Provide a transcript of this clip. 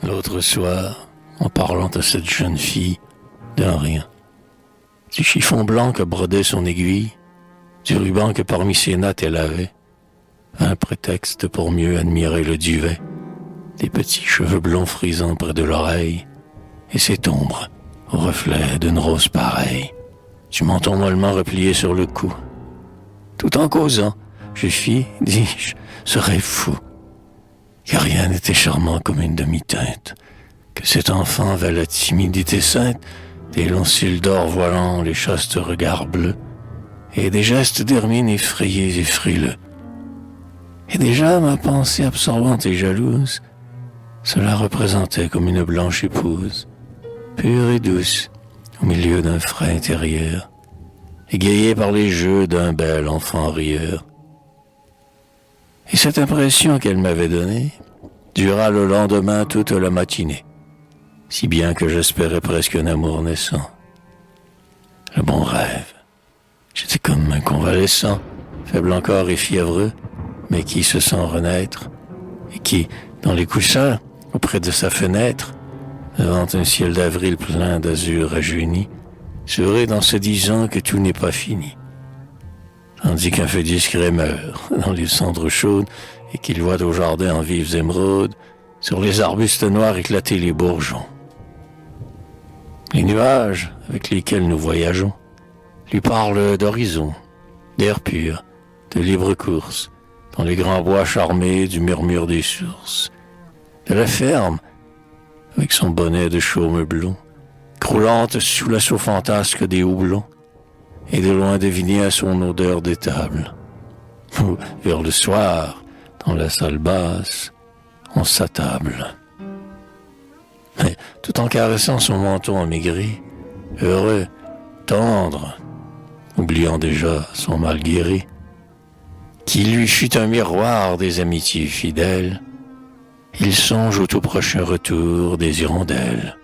L'autre soir, en parlant à cette jeune fille, d'un rien. Du chiffon blanc que brodait son aiguille, du ruban que parmi ses nattes elle avait, un prétexte pour mieux admirer le duvet, des petits cheveux blonds frisant près de l'oreille, et cette ombre au reflet d'une rose pareille, du menton mollement replié sur le cou. Tout en causant, je fis, dis-je, ce rêve fou, que rien n'était charmant comme une demi-teinte, que cet enfant avait la timidité sainte, des longs cils d'or voilant les chastes regards bleus, et des gestes d'hermine effrayés et frileux. Et déjà ma pensée absorbante et jalouse, cela représentait comme une blanche épouse, pure et douce, au milieu d'un frais intérieur, égayée par les jeux d'un bel enfant rieur. Et cette impression qu'elle m'avait donnée dura le lendemain toute la matinée, si bien que j'espérais presque un amour naissant. Le bon rêve. J'étais comme un convalescent, faible encore et fiévreux, mais qui se sent renaître, et qui, dans les coussins, auprès de sa fenêtre, devant un ciel d'avril plein d'azur rajeuni, serait dans se disant que tout n'est pas fini. Tandis qu'un feu discret meurt dans les cendres chaudes et qu'il voit au jardin en vives émeraudes, sur les arbustes noirs éclater les bourgeons. Les nuages avec lesquels nous voyageons lui parlent d'horizon, d'air pur, de libre course, dans les grands bois charmés du murmure des sources, de la ferme avec son bonnet de chaume blond, croulante sous l'assaut fantasque des houblons, et de loin deviner à son odeur d'étable. Ou, vers le soir, dans la salle basse, on s'attable. Mais tout en caressant son menton amaigri, heureux, tendre, oubliant déjà son mal guéri, qui lui fut un miroir des amitiés fidèles, il songe au tout prochain retour des hirondelles.